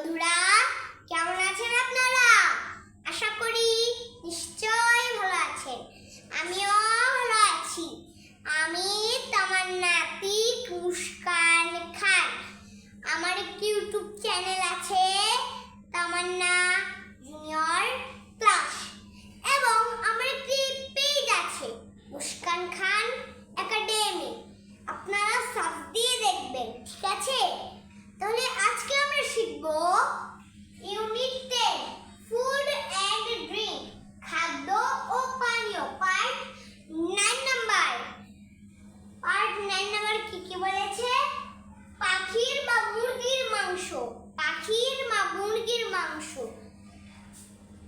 বন্ধুরা, কেমন আছেন আপনারা? আশা করি নিশ্চয়ই ভালো আছেন। আমিও ভালো আছি। আমি তামান্না আতিক মুস্কান খান। আমার একটি ইউটিউব চ্যানেল আছে, তামান্না জুনিয়র ক্লাস, এবং আমার একটি পেজ আছে, মুস্কান খান একাডেমি। আপনারা সার্চ দিয়ে দেখবেন, ঠিক আছে? তাহলে আজকে আমরা শিখব ইউনিট 10 ফুড এন্ড ড্রিঙ্ক, খাদ্য ও পানীয়, পার্ট 9 নাম্বার। পার্ট 9 নাম্বার কি বলেছে? পাখির বা মুরগির মাংস। পাখির বা মুরগির মাংস।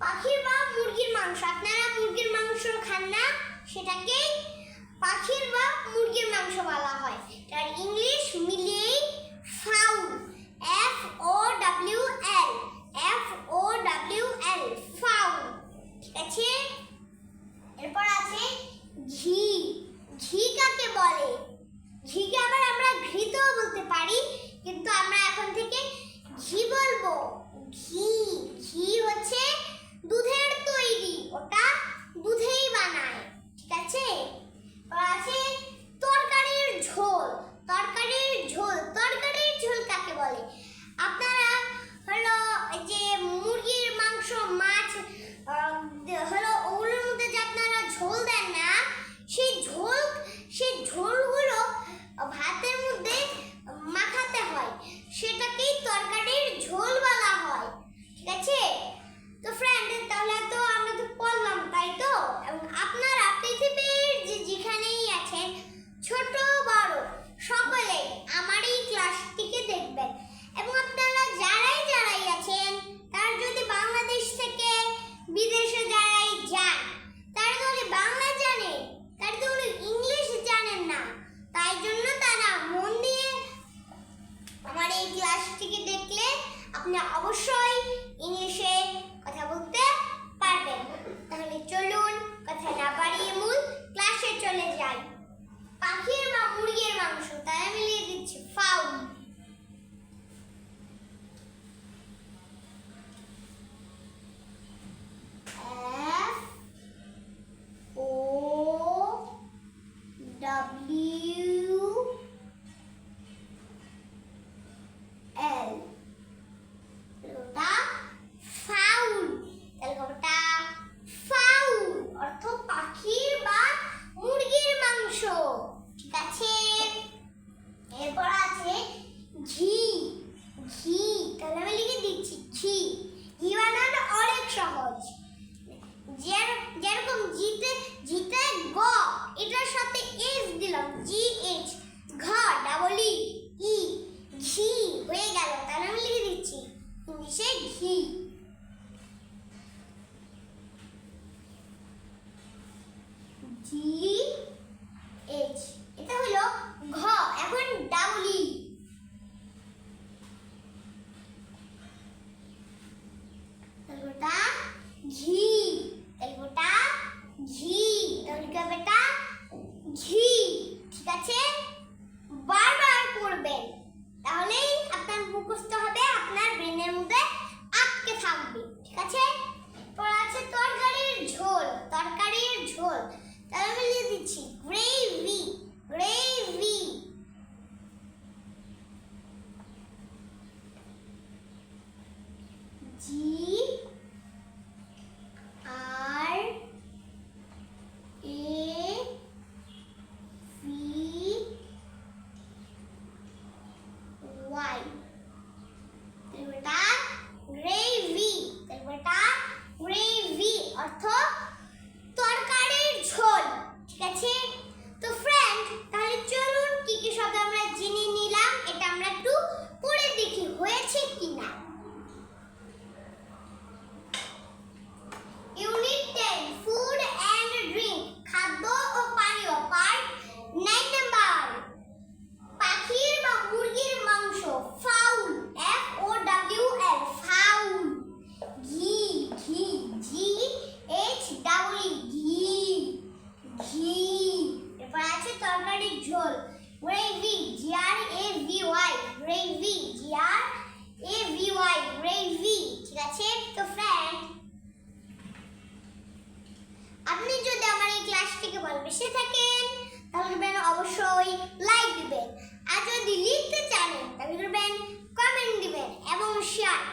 পাখির বা মুরগির মাংস। আপনারা মুরগির মাংস খান না, সেটাকে পাখির বা মুরগির মাংস বলা হয়। তার ইংলিশ মিলিয়ে ফাউল, FOWL, FOWL, ফাউল, ঠিক আছে? এরপর আছে ঘি। ঘি কাকে বলে? ঘিকে আবার আমরা ঘৃতও বলতে পারি, কিন্তু আমরা এখন থেকে ঘি বলবো। ঘি, ঘি হচ্ছে দুধের তৈরি, ওটা দুধেই বানায়, ঠিক আছে? আছে তরকারির ঝোল। তরকারির ঝোল, তরকারির ঝোল কাকে বলে? আপনারা হলো যে মুরগির মাংস, মাছ হলো ওগুলোর মধ্যে যে আপনারা ঝোল দেন না, সেই ঝোলগুলো ভাতের মধ্যে মাখাতে হয়, সেটাকেই তরকারির ঝোল বলা হয়, ঠিক আছে? তো ফ্রেন্ড, তাহলে তো আমরা তো পড়লাম, তাই তো? এবং আপনারা পৃথিবীর যেখানেই আছেন, ছোট বড় সকলে আমার এই ক্লাসটিকে দেখবেন। এবং আপনারা যারাই আছেন, তারা যদি বাংলাদেশ থেকে বিদেশে যারাই যান, তারা যদি বাংলা জানে, তারা তো ইংলিশ জানেন না, তাই জন্য তারা মন দিয়ে আমার এই ক্লাসটিকে দেখলে আপনি অবশ্যই ইংলিশে কথা বলতে পারবেন। তাহলে চলুন কথা না বাড়িয়ে মূল ক্লাসে চলে যাই। পাখির বা মুরগির মাংস, তাই আমি লিখে দিচ্ছি ফাউল। এরপর আছে ঘি। ঘি, তাহলে আমি লিখে দিচ্ছি ঘি। ঘি বানানো অনেক সহজ। যেরকম জিতে গ, এটার সাথে এস দিলাম, GH, ঘ ডাবল ই, ঘি হয়ে গেল। তাহলে আমি লিখে দিচ্ছি ইংলিশে ঘি। GH, এটা হলো ঘ। এখন ডাবল ই, তাহলে ঘি, তাহলে ঘি, তাহলে কি হবে? এটা ঘি, ঠিক আছে? বারবার পড়বেন, তাহলেই আপনার মুখস্থ হবে, আপনার ব্রেনের মধ্যে আটকে থাকবে, ঠিক আছে? পর আছে তরকারির ঝোল। তরকারির ঝোল, তাহলে আমি লিখে দিচ্ছি gravy. Gravy, GRAVY, gravy, gravy অর্থ তরকারির ঝোল, ঠিক আছে? তো ফ্রেন্ড, তাহলে চলুন কি শব্দ আমরা জেনে নিলাম, এটা আমরা একটু পড়ে দেখি হয়েছে কিনা। ভালোবেসে থাকেন তাহলে করবেন অবশ্যই লাইক দিবেন, আর যদি লিখতে চান তাহলে করবেন কমেন্ট দিবেন এবং শেয়ার।